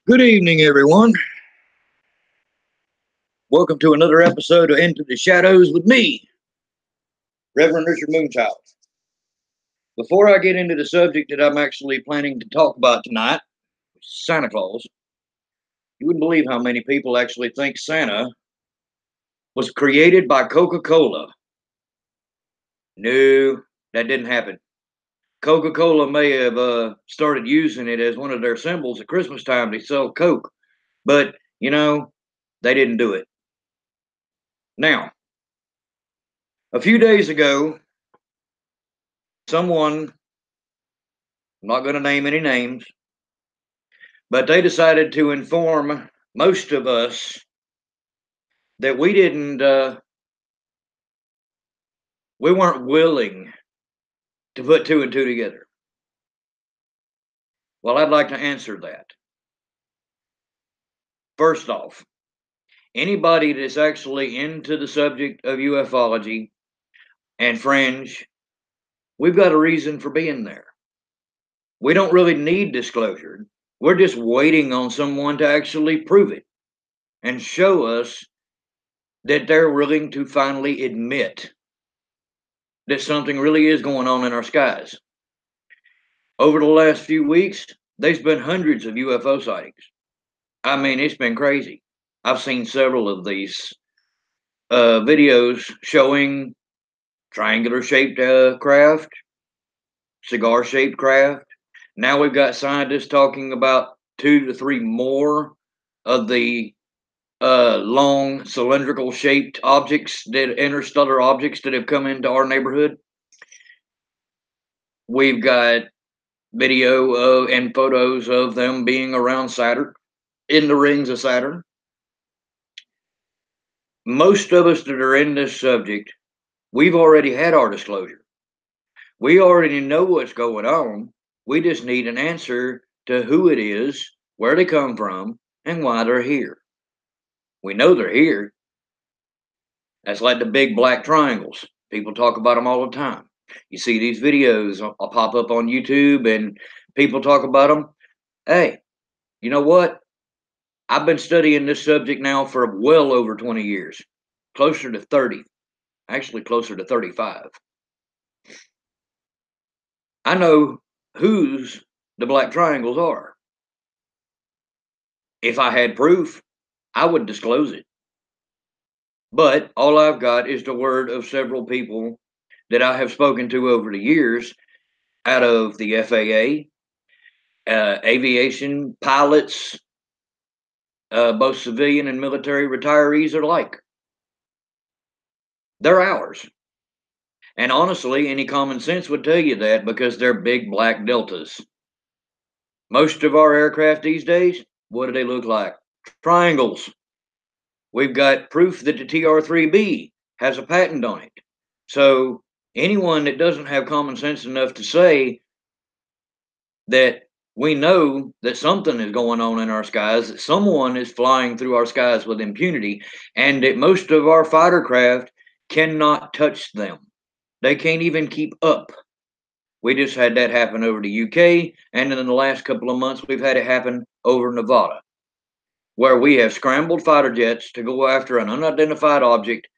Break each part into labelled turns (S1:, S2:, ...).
S1: Good evening, everyone. Welcome to another episode of Into the Shadows with me, Reverend Richard Moonchild. Before I get into the subject that I'm actually planning to talk about tonight, Santa Claus, you wouldn't believe how many people actually think Santa was created by Coca-Cola. No, that didn't happen. Coca-Cola may have started using it as one of their symbols at Christmas time to sell Coke, but, they didn't do it. Now, a few days ago, someone, I'm not going to name any names, but they decided to inform most of us that we weren't willing to put two and two together. Well, I'd like to answer that. First off, anybody that's actually into the subject of ufology and fringe, we've got a reason for being there. We don't really need disclosure. We're just waiting on someone to actually prove it and show us that they're willing to finally admit that something really is going on in our skies. Over the last few weeks, there's been hundreds of UFO sightings. I mean, it's been crazy. I've seen several of these videos showing triangular-shaped craft, cigar-shaped craft. Now we've got scientists talking about 2 to 3 more of the long cylindrical-shaped objects, that interstellar objects that have come into our neighborhood. We've got video and photos of them being around Saturn, in the rings of Saturn. Most of us that are in this subject, we've already had our disclosure. We already know what's going on. We just need an answer to who it is, where they come from, and why they're here. We know they're here. That's like the big black triangles. People talk about them all the time. You see these videos I'll pop up on YouTube and people talk about them. Hey, you know what? I've been studying this subject now for well over 20 years. Closer to 30. Actually, closer to 35. I know whose the black triangles are. If I had proof, I would disclose it. But all I've got is the word of several people that I have spoken to over the years out of the FAA, aviation pilots, both civilian and military retirees alike. They're ours. And honestly, any common sense would tell you that, because they're big black deltas. Most of our aircraft these days, what do they look like? Triangles. We've got proof that the TR-3B has a patent on it. So anyone that doesn't have common sense enough to say that We know that something is going on in our skies, that someone is flying through our skies with impunity, and that most of our fighter craft cannot touch them. They can't even keep up. We just had that happen over the UK, and in the last couple of months, we've had it happen over Nevada, where we have scrambled fighter jets to go after an unidentified object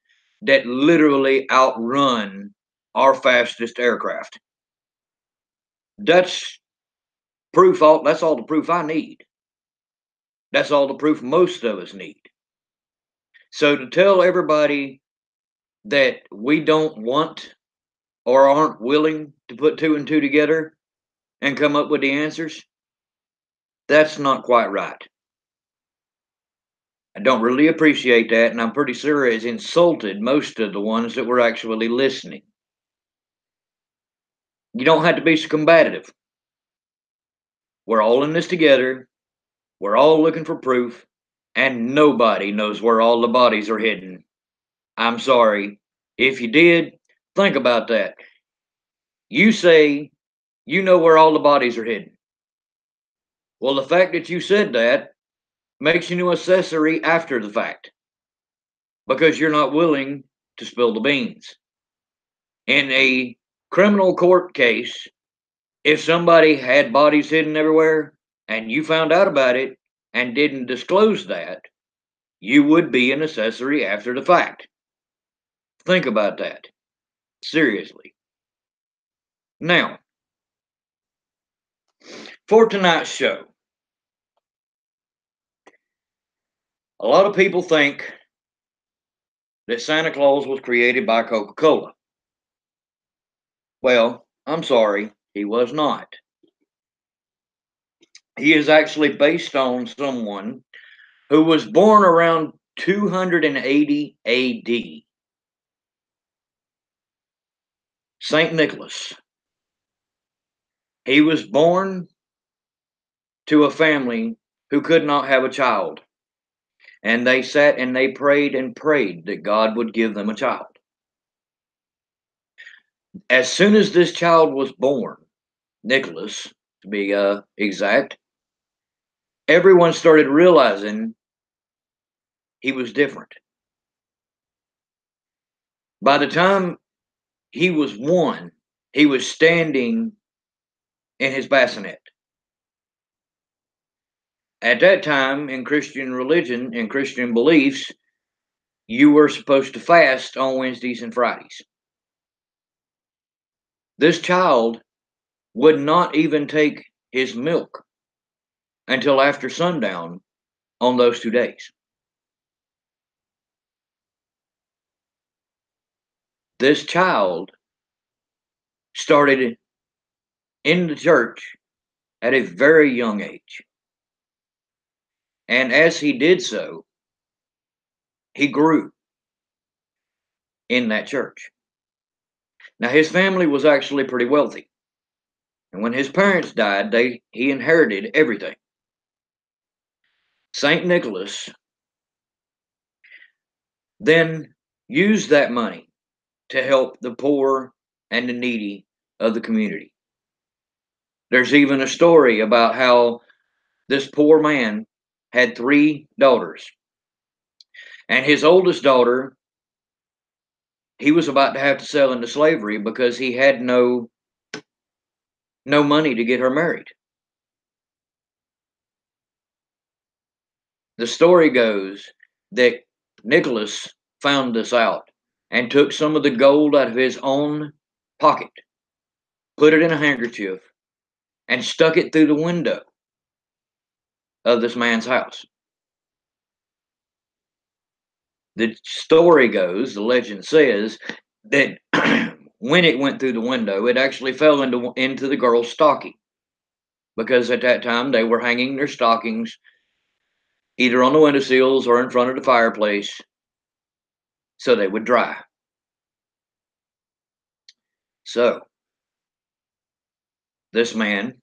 S1: that literally outrun our fastest aircraft. That's proof. That's all the proof I need. That's all the proof most of us need. So to tell everybody that we don't want or aren't willing to put two and two together and come up with the answers, that's not quite right. I don't really appreciate that, and I'm pretty sure it's insulted most of the ones that were actually listening. You don't have to be so combative. We're all in this together. We're all looking for proof, and nobody knows where all the bodies are hidden. I'm sorry. If you did, think about that. You say you know where all the bodies are hidden. Well, the fact that you said that makes you an accessory after the fact because you're not willing to spill the beans. In a criminal court case, if somebody had bodies hidden everywhere and you found out about it and didn't disclose that, you would be an accessory after the fact. Think about that. Seriously. Now, for tonight's show, a lot of people think that Santa Claus was created by Coca-Cola. Well, I'm sorry, he was not. He is actually based on someone who was born around 280 AD. St. Nicholas. He was born to a family who could not have a child. And they sat and they prayed and prayed that God would give them a child. As soon as this child was born, Nicholas, to be exact, everyone started realizing he was different. By the time he was one, he was standing in his bassinet. At that time, in Christian religion and Christian beliefs, you were supposed to fast on Wednesdays and Fridays. This child would not even take his milk until after sundown on those 2 days. This child started in the church at a very young age. And as he did so, he grew in that church. Now, his family was actually pretty wealthy. And when his parents died, he inherited everything. St. Nicholas then used that money to help the poor and the needy of the community. There's even a story about how this poor man had 3 daughters. And his oldest daughter, he was about to have to sell into slavery because he had no money to get her married. The story goes that Nicholas found this out and took some of the gold out of his own pocket, put it in a handkerchief, and stuck it through the window of this man's house. The story goes, the legend says, that when it went through the window, it actually fell into the girl's stocking. Because at that time, they were hanging their stockings either on the windowsills or in front of the fireplace so they would dry. So, this man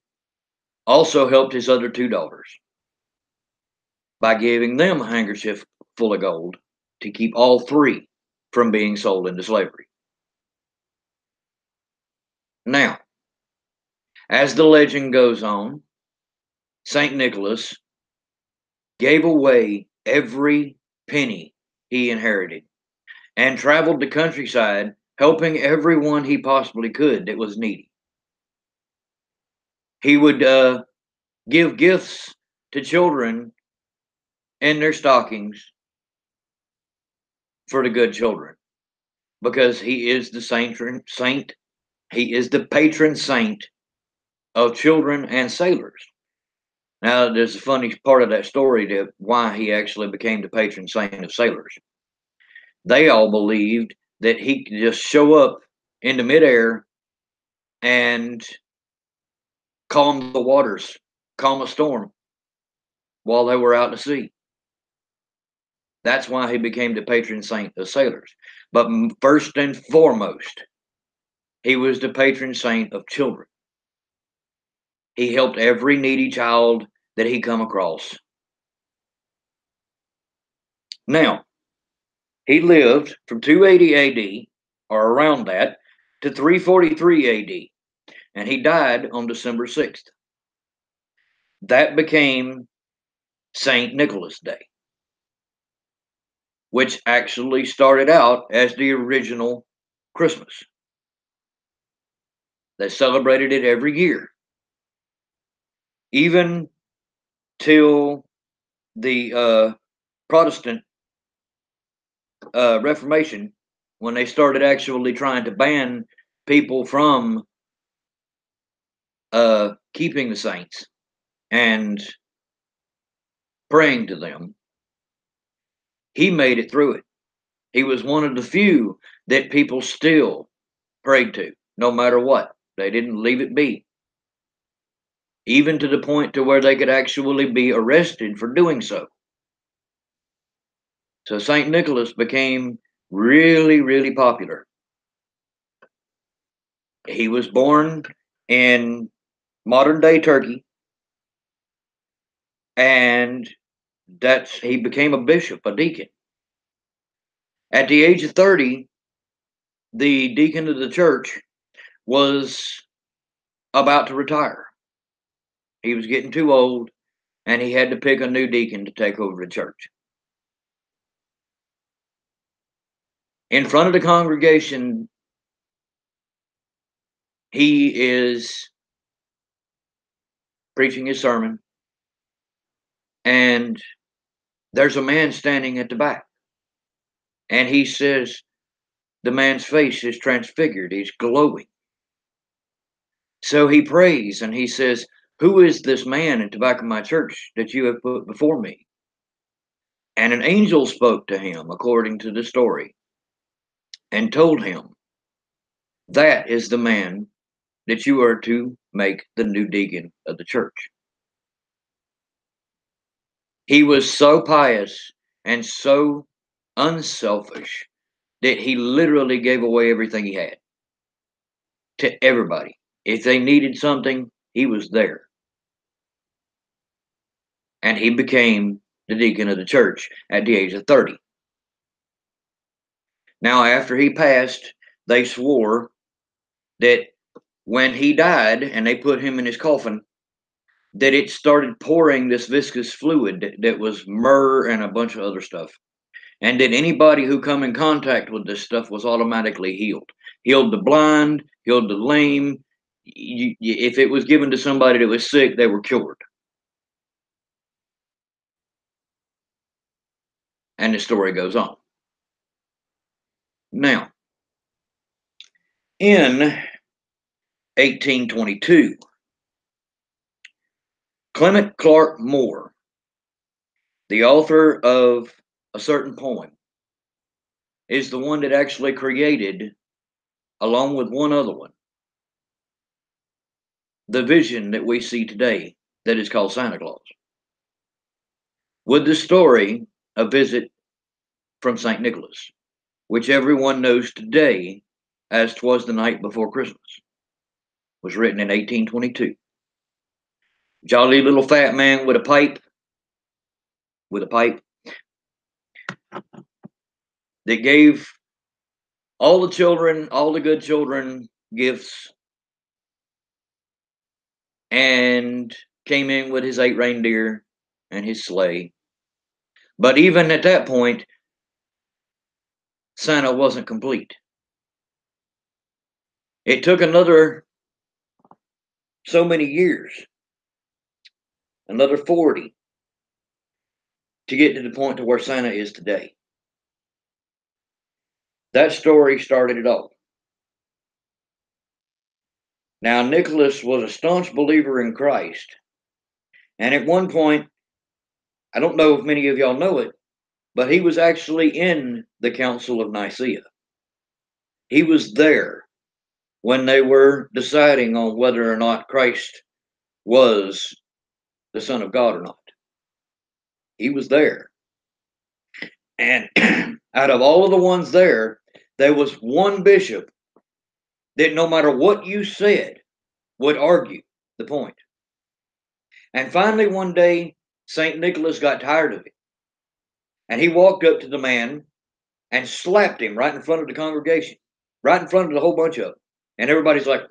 S1: also helped his other 2 daughters by giving them a handkerchief full of gold to keep all 3 from being sold into slavery. Now, as the legend goes on, St. Nicholas gave away every penny he inherited and traveled the countryside helping everyone he possibly could that was needy. He would give gifts to children in their stockings for the good children because he is the saint. He is the patron saint of children and sailors. Now, there's a funny part of that story to why he actually became the patron saint of sailors. They all believed that he could just show up into midair and calm the waters, calm a storm while they were out to sea. That's why he became the patron saint of sailors. But first and foremost, he was the patron saint of children. He helped every needy child that he come across. Now, he lived from 280 AD, or around that, to 343 AD, and he died on December 6th. That became St. Nicholas Day, which actually started out as the original Christmas. They celebrated it every year, even till the Protestant Reformation, when they started actually trying to ban people from keeping the saints and praying to them. He made it through it. He was one of the few that people still prayed to, no matter what. They didn't leave it be, even to the point to where they could actually be arrested for doing so. So St. Nicholas became really, really popular. He was born in modern day Turkey, and he became a bishop, a deacon. At the age of 30, the deacon of the church was about to retire. He was getting too old, and he had to pick a new deacon to take over the church. In front of the congregation, he is preaching his sermon, and there's a man standing at the back. And he says, the man's face is transfigured, he's glowing. So he prays and he says, who is this man at the back of my church that you have put before me? And an angel spoke to him, according to the story, and told him, that is the man that you are to make the new deacon of the church. He was so pious and so unselfish that he literally gave away everything he had to everybody. If they needed something, he was there. And he became the deacon of the church at the age of 30. Now, after he passed, they swore that when he died and they put him in his coffin, that it started pouring this viscous fluid that was myrrh and a bunch of other stuff. And that anybody who come in contact with this stuff was automatically healed. Healed the blind, healed the lame. If it was given to somebody that was sick, they were cured. And the story goes on. Now, in 1822, Clement Clark Moore, the author of a certain poem, is the one that actually created, along with one other one, the vision that we see today that is called Santa Claus. With the story, A Visit from St. Nicholas, which everyone knows today as 'Twas the Night Before Christmas, was written in 1822. Jolly little fat man with a pipe, that gave all the children, all the good children, gifts, and came in with his 8 reindeer and his sleigh. But even at that point, Santa wasn't complete. It took another so many years, another 40, to get to the point to where Santa is today. That story started it all. Now, Nicholas was a staunch believer in Christ. And at one point, I don't know if many of y'all know it, but he was actually in the Council of Nicaea. He was there when they were deciding on whether or not Christ was the Son of God or not. He was there. And out of all of the ones there was one bishop that no matter what you said would argue the point. And finally, one day, St. Nicholas got tired of it. And he walked up to the man and slapped him right in front of the congregation, right in front of the whole bunch of them. And everybody's like,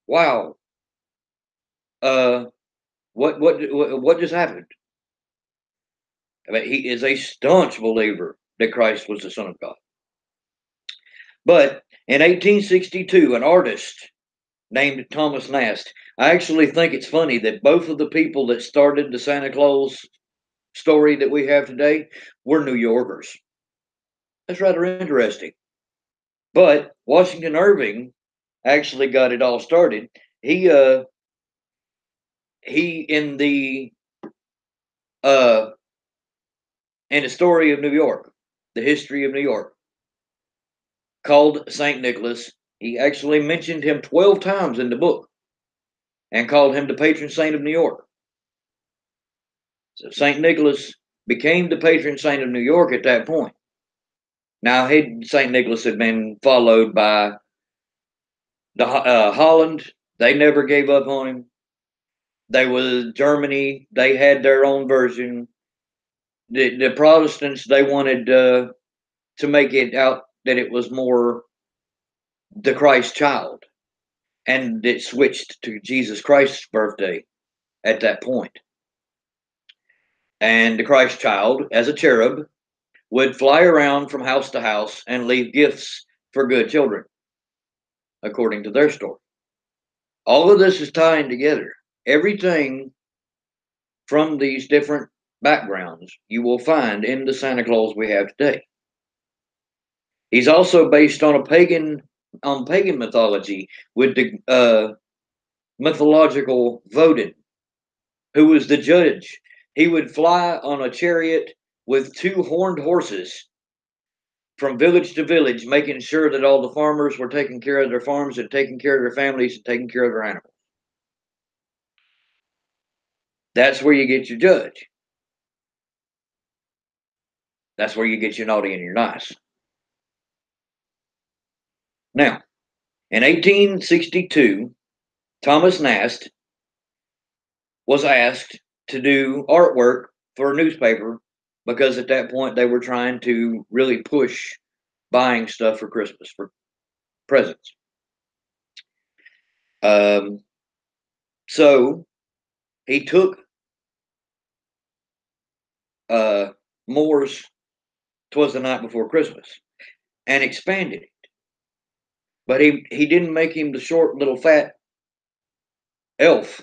S1: wow, what just happened? I mean, he is a staunch believer that Christ was the Son of God. But in 1862, an artist named Thomas Nast, I actually think it's funny that both of the people that started the Santa Claus story that we have today were New Yorkers. That's rather interesting. But Washington Irving actually got it all started. He in the story of New York, the history of New York, called Saint Nicholas. He actually mentioned him 12 times in the book and called him the patron saint of New York. So Saint Nicholas became the patron saint of New York at that point. Now, Saint Nicholas had been followed by the Holland. They never gave up on him. They was Germany. They had their own version. The Protestants, they wanted to make it out that it was more the Christ child, and it switched to Jesus Christ's birthday at that point. And the Christ child, as a cherub, would fly around from house to house and leave gifts for good children, according to their story. All of this is tying together. Everything from these different backgrounds you will find in the Santa Claus we have today. He's also based on pagan mythology with the mythological Vodin, who was the judge. He would fly on a chariot with 2 horned horses from village to village, making sure that all the farmers were taking care of their farms and taking care of their families and taking care of their animals. That's where you get your judge. That's where you get your naughty and your nice. Now, in 1862, Thomas Nast was asked to do artwork for a newspaper because at that point they were trying to really push buying stuff for Christmas, for presents. So he took Moore's "'Twas the Night Before Christmas" and expanded it. But he didn't make him the short little fat elf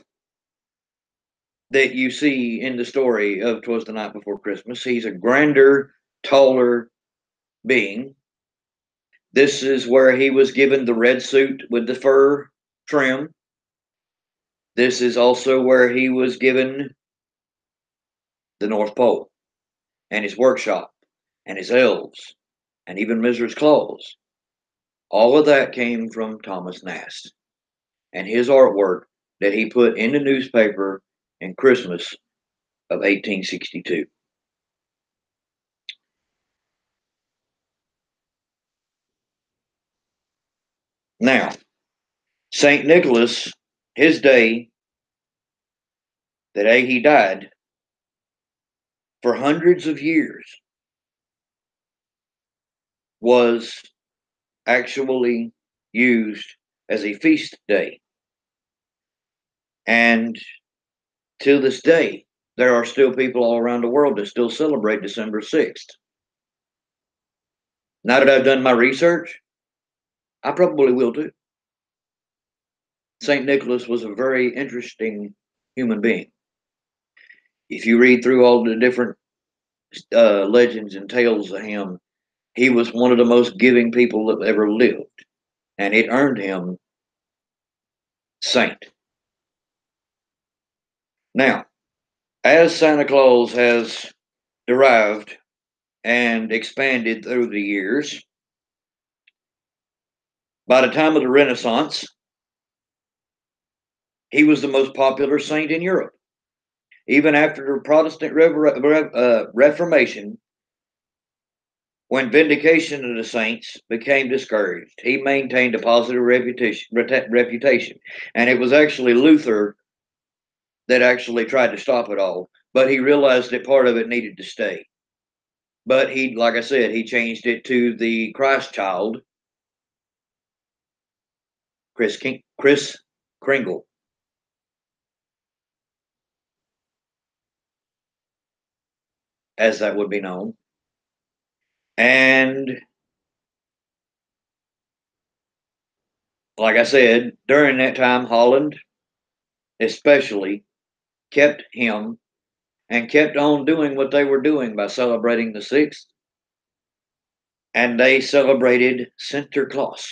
S1: that you see in the story of "'Twas the Night Before Christmas." He's a grander, taller being. This is where he was given the red suit with the fur trim. This is also where he was given the North Pole and his workshop and his elves and even Mrs. Claus. All of that came from Thomas Nast and his artwork that he put in the newspaper in Christmas of 1862. Now, St. Nicholas, his day, the day he died, for hundreds of years, was actually used as a feast day. And To this day, there are still people all around the world that still celebrate December 6th. Now that I've done my research, I probably will too. St. Nicholas was a very interesting human being. If you read through all the different legends and tales of him, he was one of the most giving people that ever lived, and it earned him saint. Now, as Santa Claus has derived and expanded through the years, by the time of the Renaissance, he was the most popular saint in Europe. Even after the Protestant Reformation, when vindication of the saints became discouraged, he maintained a positive reputation. And it was actually Luther that actually tried to stop it all, but he realized that part of it needed to stay. But he, like I said, he changed it to the Christ child, Chris Kringle. As that would be known. And like I said, during that time, Holland especially kept him and kept on doing what they were doing by celebrating the 6th. And they celebrated Sinterklaas,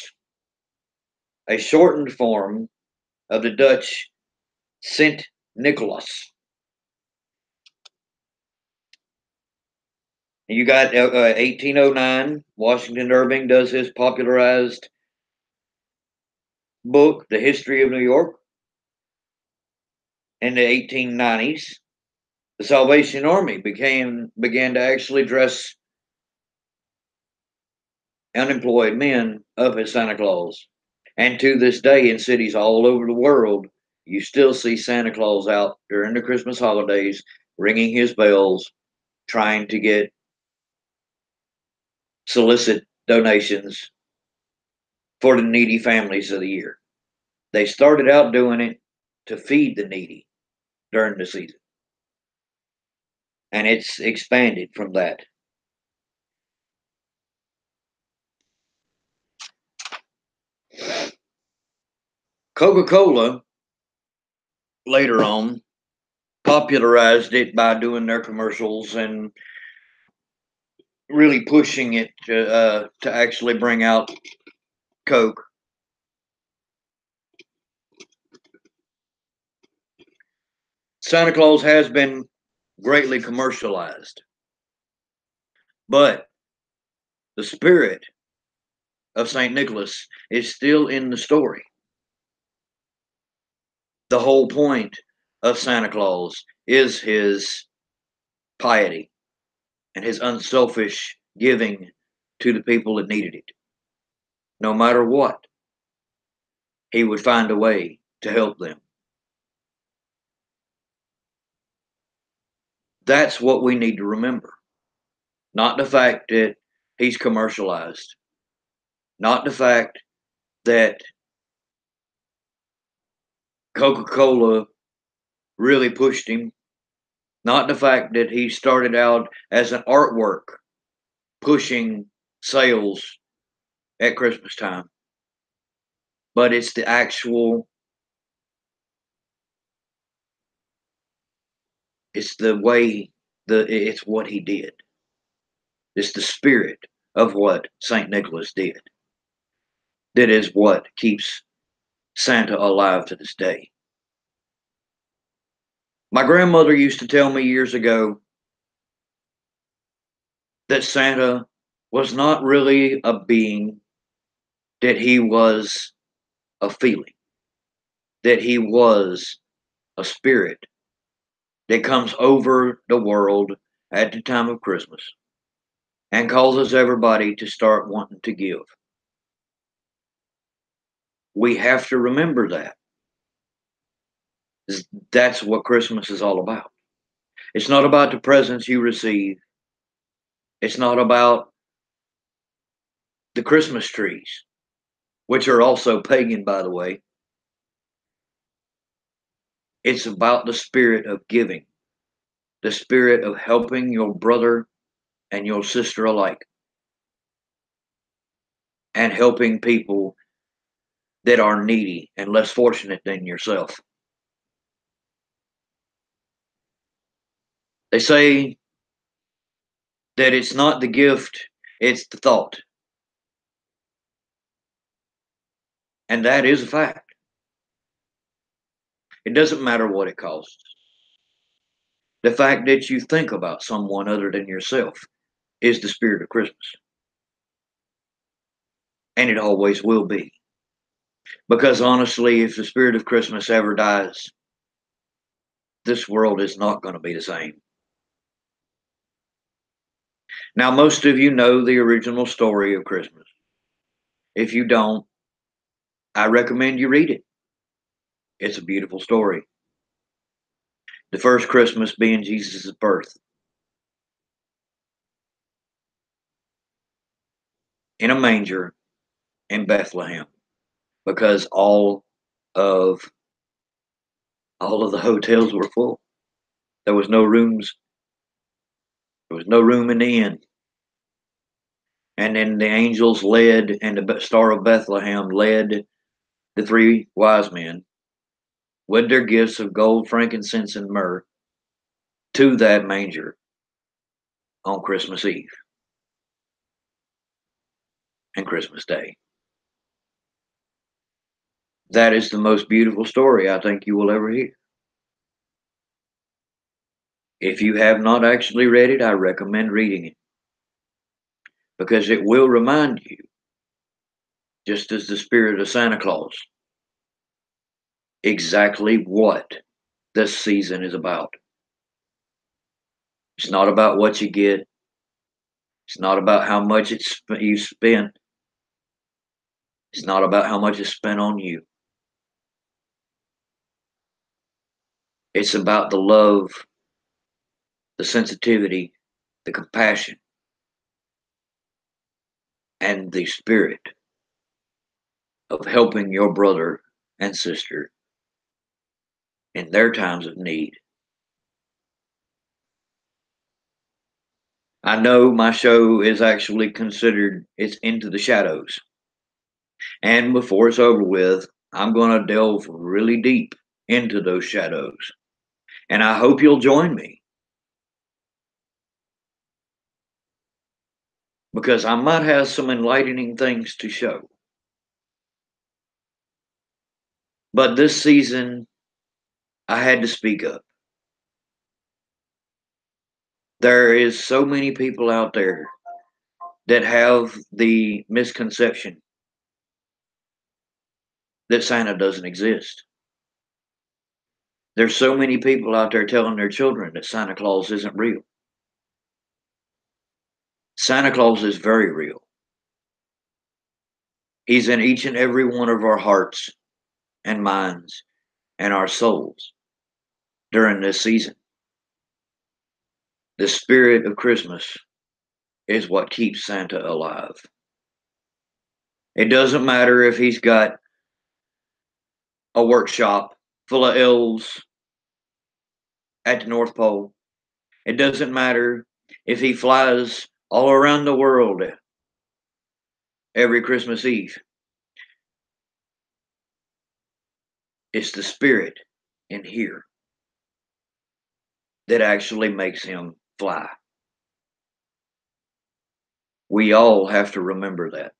S1: a shortened form of the Dutch Sint Nicholas. And you got 1809, Washington Irving does his popularized book, The History of New York. In the 1890s, the Salvation Army began to actually dress unemployed men up as Santa Claus. And to this day, in cities all over the world, you still see Santa Claus out during the Christmas holidays, ringing his bells, trying to solicit donations for the needy families of the year. They started out doing it to feed the needy during the season. And it's expanded from that. Coca-Cola later on popularized it by doing their commercials and really pushing it to actually bring out Coke. Santa Claus has been greatly commercialized, but the spirit of St. Nicholas is still in the story. The whole point of Santa Claus is his piety and his unselfish giving to the people that needed it. No matter what, he would find a way to help them. That's what we need to remember. Not the fact that he's commercialized. Not the fact that Coca-Cola really pushed him. Not the fact that he started out as an artwork pushing sales at Christmas time. But it's the actual, it's the way, it's what he did. It's the spirit of what St. Nicholas did. That is what keeps Santa alive to this day. My grandmother used to tell me years ago that Santa was not really a being, that he was a feeling, that he was a spirit that comes over the world at the time of Christmas and causes everybody to start wanting to give. We have to remember that. That's what Christmas is all about. It's not about the presents you receive. It's not about the Christmas trees, which are also pagan, by the way. It's about the spirit of giving, the spirit of helping your brother and your sister alike, and helping people that are needy and less fortunate than yourself. They say that it's not the gift, it's the thought. And that is a fact. It doesn't matter what it costs. The fact that you think about someone other than yourself is the spirit of Christmas. And it always will be. Because honestly, if the spirit of Christmas ever dies, this world is not going to be the same. Now, most of you know the original story of Christmas. If you don't, I recommend you read it. It's a beautiful story. The first Christmas being Jesus' birth in a manger in Bethlehem, because of all of the hotels were full. There was no rooms. There was no room in the inn. And then the angels led, and the Star of Bethlehem led the three wise men with their gifts of gold, frankincense, and myrrh to that manger on Christmas Eve and Christmas Day. That is the most beautiful story I think you will ever hear. If you have not actually read it, I recommend reading it, because it will remind you, just as the spirit of Santa Claus, exactly what this season is about. It's not about what you get. It's not about how much you spent. It's not about how much is spent on you. It's about the love, the sensitivity, the compassion, and the spirit of helping your brother and sister in their times of need. I know my show is actually considered, it's Into the Shadows. And before it's over with, I'm going to delve really deep into those shadows. And I hope you'll join me, because I might have some enlightening things to show. But this season, I had to speak up. There is so many people out there that have the misconception that Santa doesn't exist. There's so many people out there telling their children that Santa Claus isn't real. Santa Claus is very real. He's in each and every one of our hearts and minds and our souls during this season. The spirit of Christmas is what keeps Santa alive. It doesn't matter if he's got a workshop full of elves at the North Pole. It doesn't matter if he flies all around the world every Christmas Eve. It's the spirit in here that actually makes him fly. We all have to remember that.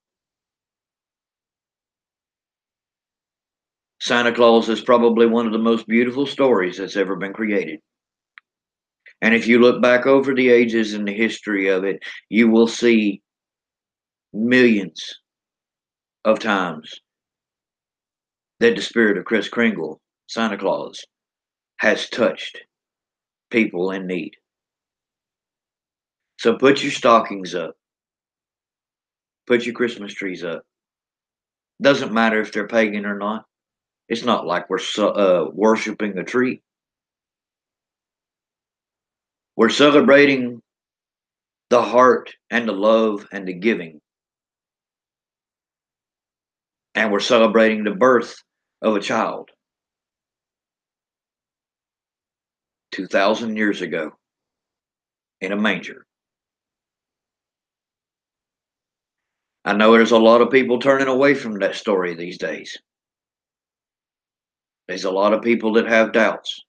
S1: Santa Claus is probably one of the most beautiful stories that's ever been created. And if you look back over the ages and the history of it, you will see millions of times that the spirit of Kris Kringle, Santa Claus, has touched people in need. So put your stockings up, put your Christmas trees up. Doesn't matter if they're pagan or not. It's not like we're worshiping a tree. We're celebrating the heart and the love and the giving. And we're celebrating the birth of a child. 2,000 years ago in a manger. I know there's a lot of people turning away from that story these days. There's a lot of people that have doubts.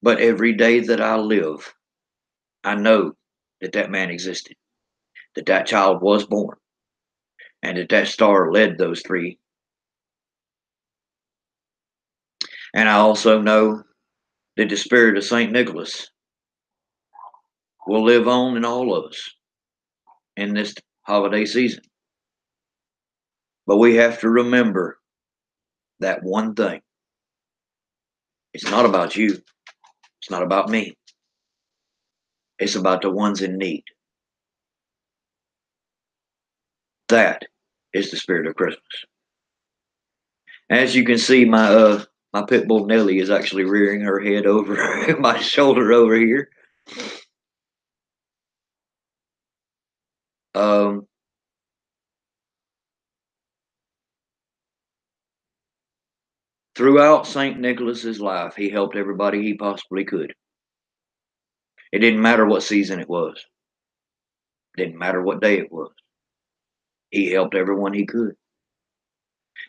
S1: But every day that I live, I know that that man existed, that that child was born, and that that star led those three. And I also know that the spirit of St. Nicholas will live on in all of us in this holiday season. But we have to remember that one thing. It's not about you. It's not about me. It's about the ones in need. That is the spirit of Christmas. As you can see, my pit bull Nellie is actually rearing her head over my shoulder over here. Um, Throughout St. Nicholas's life, he helped everybody he possibly could. It didn't matter what season it was. It didn't matter what day it was. He helped everyone he could.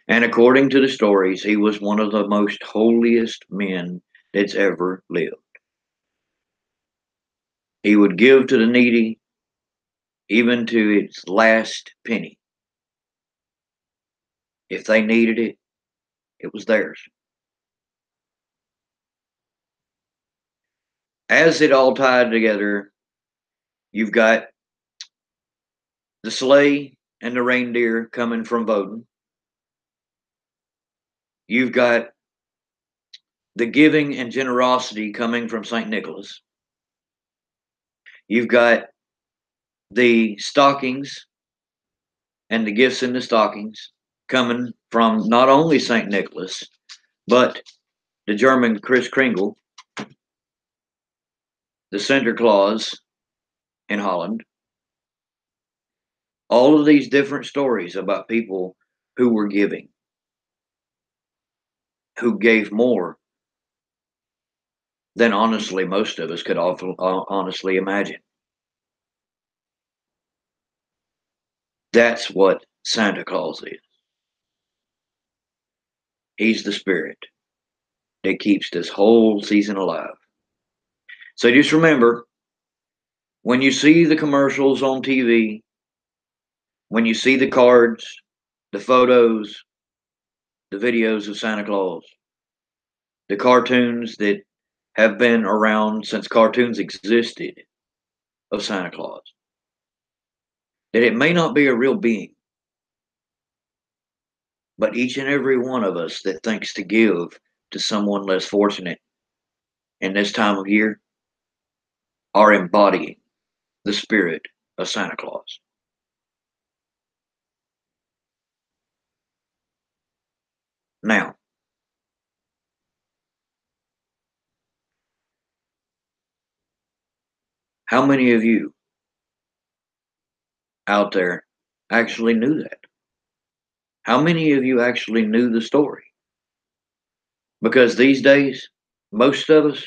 S1: And according to the stories, he was one of the most holiest men that's ever lived. He would give to the needy, even to its last penny. If they needed it, it was theirs. As it all tied together, you've got the sleigh and the reindeer coming from Bowden. You've got the giving and generosity coming from St. Nicholas. You've got the stockings and the gifts in the stockings coming from not only St. Nicholas, but the German Kris Kringle, the Santa Claus in Holland. All of these different stories about people who were giving, who gave more than honestly most of us could honestly imagine. That's what Santa Claus is. He's the spirit that keeps this whole season alive. So just remember, when you see the commercials on TV, when you see the cards, the photos, the videos of Santa Claus, the cartoons that have been around since cartoons existed of Santa Claus, that it may not be a real being, but each and every one of us that thinks to give to someone less fortunate in this time of year are embodying the spirit of Santa Claus. Now, how many of you out there actually knew that? How many of you actually knew the story? Because these days, most of us,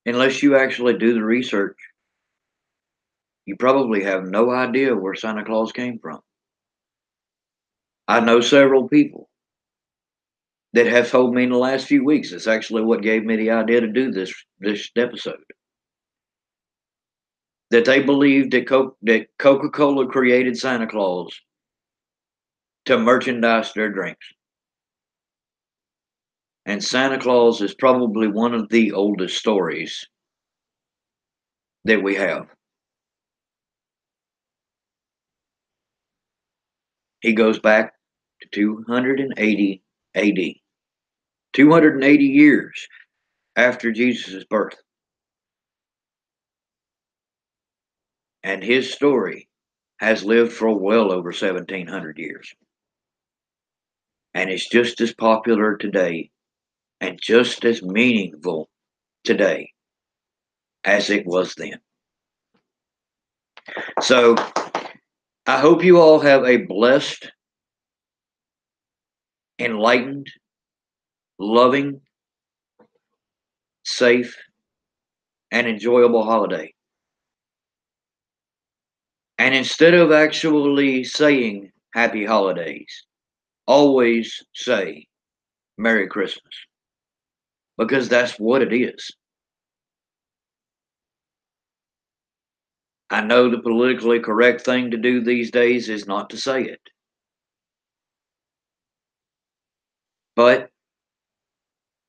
S1: unless you actually do the research, you probably have no idea where Santa Claus came from. I know several people that have told me in the last few weeks, it's actually what gave me the idea to do this episode, that they believed that Coca-Cola created Santa Claus to merchandise their drinks. And Santa Claus is probably one of the oldest stories that we have. He goes back to 280 AD, 280 years after Jesus' birth. And his story has lived for well over 1,700 years. And it's just as popular today and just as meaningful today as it was then. So I hope you all have a blessed, enlightened, loving, safe, and enjoyable holiday. And instead of actually saying happy holidays, always say Merry Christmas, because that's what it is. I know the politically correct thing to do these days is not to say it, but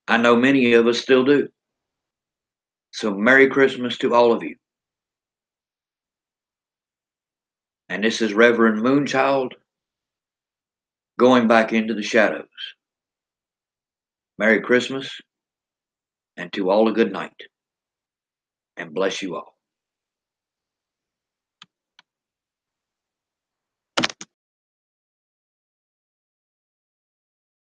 S1: I know many of us still do. So Merry Christmas to all of you. And this is Reverend Moonchild going back into the shadows. Merry Christmas, and to all a good night, and bless you all.